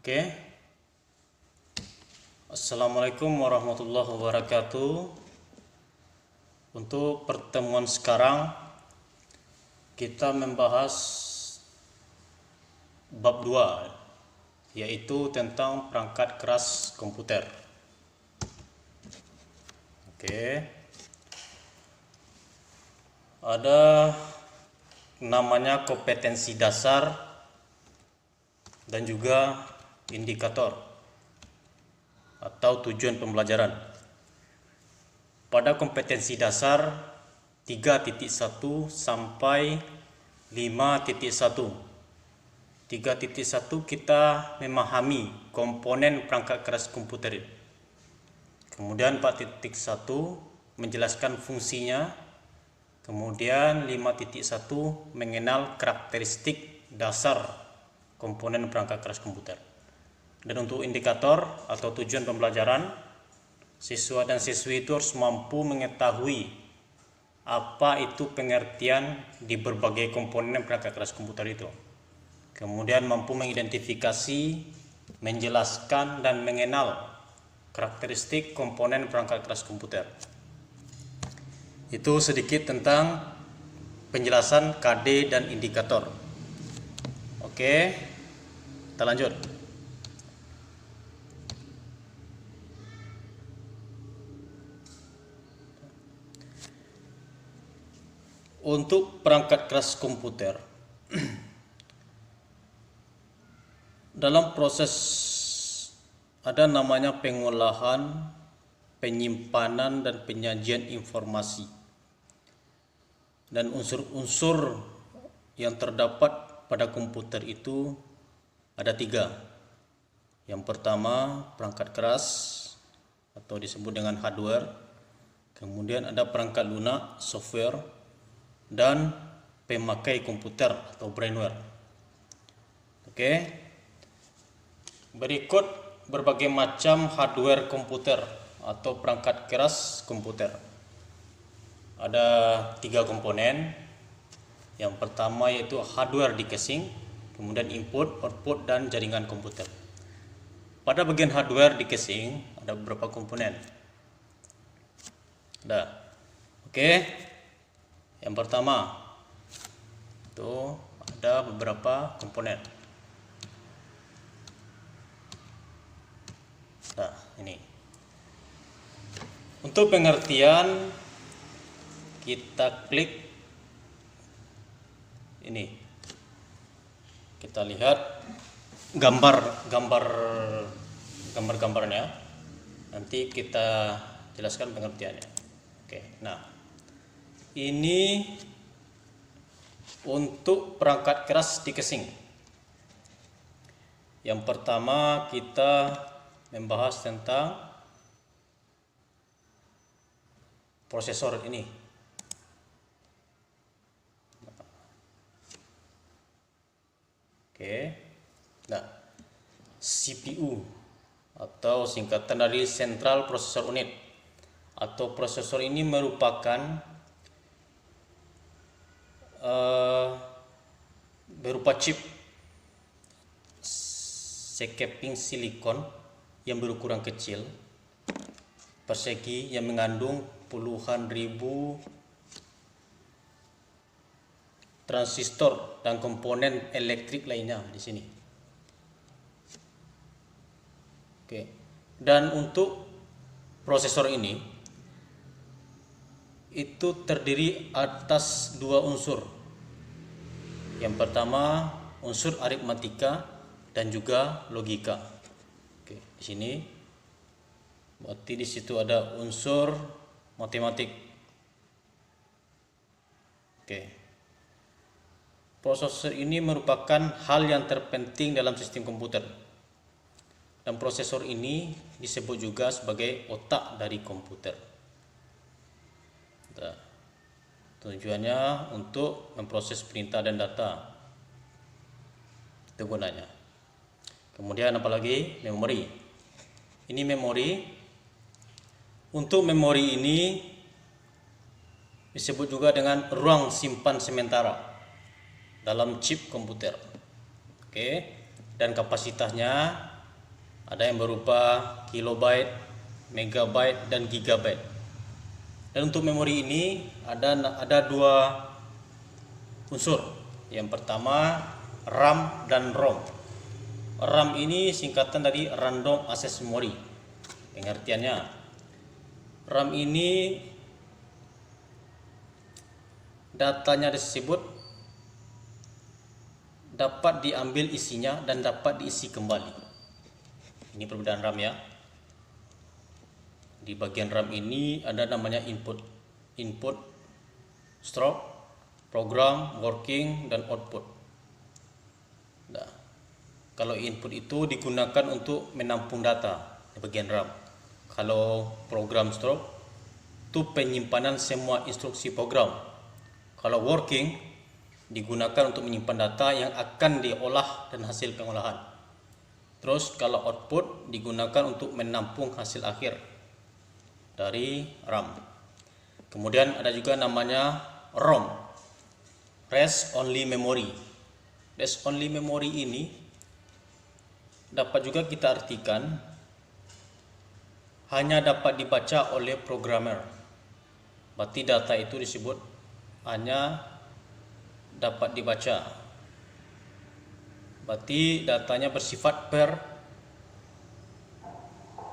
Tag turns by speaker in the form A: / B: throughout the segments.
A: Oke. Assalamualaikum warahmatullahi wabarakatuh. Untuk pertemuan sekarang kita membahas bab 2, yaitu tentang perangkat keras komputer. Oke. Ada namanya kompetensi dasar dan juga indikator atau tujuan pembelajaran. Pada kompetensi dasar 3.1 sampai 5.1. 3.1 kita memahami komponen perangkat keras komputer. Kemudian 4.1 menjelaskan fungsinya. Kemudian 5.1 mengenal karakteristik dasar komponen perangkat keras komputer. Dan untuk indikator atau tujuan pembelajaran, siswa dan siswi itu harus mampu mengetahui apa itu pengertian di berbagai komponen perangkat keras komputer itu. Kemudian mampu mengidentifikasi, menjelaskan dan mengenal karakteristik komponen perangkat keras komputer. Itu sedikit tentang penjelasan KD dan indikator. Oke, kita lanjut. Untuk perangkat keras komputer, dalam proses ada namanya pengolahan, penyimpanan dan penyajian informasi. Dan unsur-unsur yang terdapat pada komputer itu ada 3. Yang pertama perangkat keras atau disebut dengan hardware. Kemudian ada perangkat lunak, software, dan pemakai komputer atau brainware. Oke. Berikut berbagai macam hardware komputer atau perangkat keras komputer. Ada 3 komponen. Yang pertama yaitu hardware di casing, kemudian input, output, dan jaringan komputer. Pada bagian hardware di casing ada beberapa komponen. Oke. Yang pertama itu ada beberapa komponen. Ini. Untuk pengertian kita klik ini. Kita lihat gambarnya. Nanti kita jelaskan pengertiannya. Oke. Nah, ini untuk perangkat keras di casing. Yang pertama kita membahas tentang prosesor ini. Oke. Nah, CPU atau singkatan dari Central Processor Unit atau prosesor ini merupakan berupa chip sekeping silikon yang berukuran kecil, persegi, yang mengandung puluhan ribu transistor dan komponen elektrik lainnya di sini. Oke. Dan untuk prosesor ini itu terdiri atas 2 unsur. Yang pertama unsur aritmatika dan juga logika. Oke, di sini berarti di situ ada unsur matematik. Oke. Prosesor ini merupakan hal yang terpenting dalam sistem komputer. Dan prosesor ini disebut juga sebagai otak dari komputer. Tujuannya untuk memproses perintah dan data. Itu gunanya. Kemudian apalagi memori. Ini memori. Untuk memori ini disebut juga dengan ruang simpan sementara dalam chip komputer. Oke. Dan kapasitasnya Ada yang berupa kilobyte, megabyte, dan gigabyte. Dan untuk memori ini ada dua unsur. Yang pertama RAM dan ROM. RAM ini singkatan dari Random Access Memory. Pengertiannya, RAM ini datanya tersebut dapat diambil isinya dan dapat diisi kembali. Ini perbedaan RAM ya. Di bagian RAM ini ada namanya input, stroke, program, working, dan output. Nah, kalau input itu digunakan untuk menampung data di bagian RAM. Kalau program stroke itu penyimpanan semua instruksi program. Kalau working digunakan untuk menyimpan data yang akan diolah dan hasil pengolahan. Terus kalau output digunakan untuk menampung hasil akhir dari RAM. Kemudian ada juga namanya ROM, Rest Only Memory. Rest Only Memory ini dapat juga kita artikan hanya dapat dibaca oleh programmer. Berarti data itu disebut hanya dapat dibaca. Berarti datanya bersifat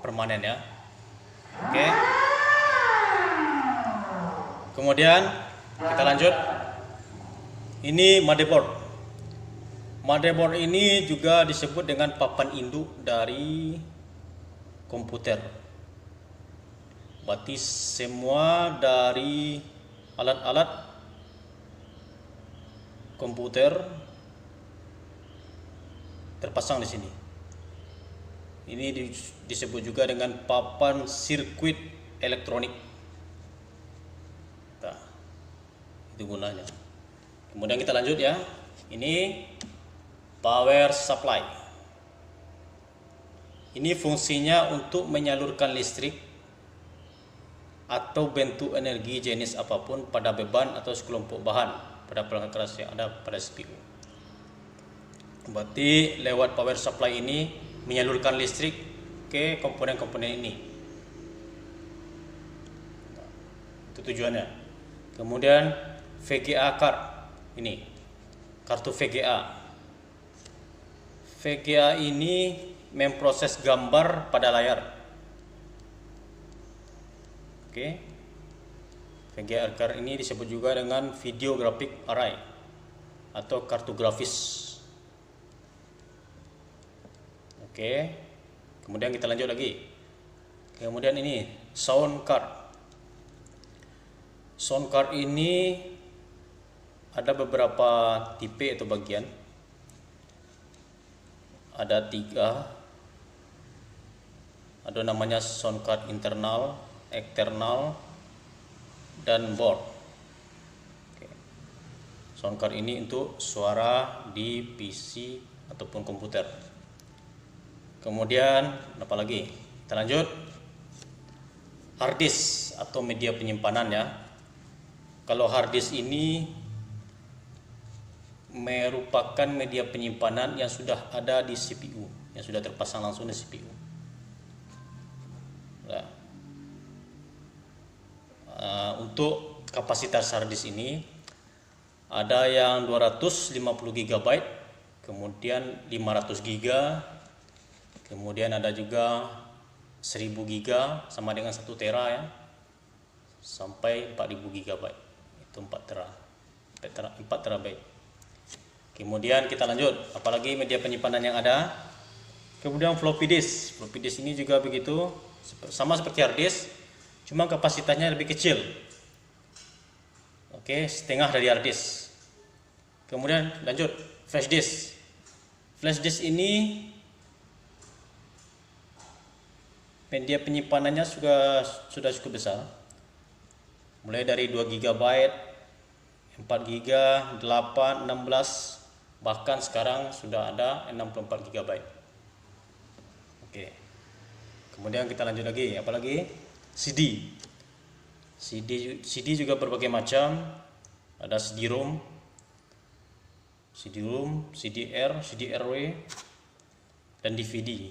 A: permanen ya. Oke. Kemudian kita lanjut. Ini motherboard. Motherboard ini juga disebut dengan papan induk dari komputer. Berarti semua dari alat-alat komputer terpasang di sini. Ini disebut juga dengan papan sirkuit elektronik. Nah, itu gunanya. Kemudian kita lanjut ya. Ini power supply. Ini fungsinya untuk menyalurkan listrik atau bentuk energi jenis apapun pada beban atau sekelompok bahan pada perangkat keras yang ada pada CPU. Berarti lewat power supply ini menyalurkan listrik ke komponen-komponen ini. Itu tujuannya. Kemudian VGA card ini, kartu VGA. VGA ini memproses gambar pada layar. Oke. VGA card ini disebut juga dengan video graphic array atau kartu grafis. Oke, kemudian kita lanjut lagi. Kemudian ini sound card. Sound card ini ada beberapa tipe atau bagian. Ada 3. Ada namanya sound card internal, external, dan board. Oke. Sound card ini untuk suara di PC ataupun komputer. Kemudian apa lagi? Kita lanjut. Hard disk atau media penyimpanan ya. Kalau hard disk ini merupakan media penyimpanan yang sudah ada di CPU, yang sudah terpasang langsung di CPU. Nah, untuk kapasitas hard disk ini ada yang 250 GB, kemudian 500 GB, kemudian ada juga 1000 GB sama dengan 1 tera ya, sampai 4000 GB, itu 4 terabyte. Kemudian kita lanjut, apalagi media penyimpanan yang ada. Kemudian floppy disk. Floppy disk ini juga begitu, sama seperti hard disk, cuma kapasitasnya lebih kecil. Oke, setengah dari hard disk. Kemudian lanjut, flash disk. Flash disk ini media penyimpanannya sudah cukup besar, mulai dari 2 GB, 4 GB, 8, 16, bahkan sekarang sudah ada 64 GB. Oke. Kemudian kita lanjut lagi, apalagi CD. CD juga berbagai macam, ada CD-ROM, CD-ROM, CDR, CD-RW, dan DVD.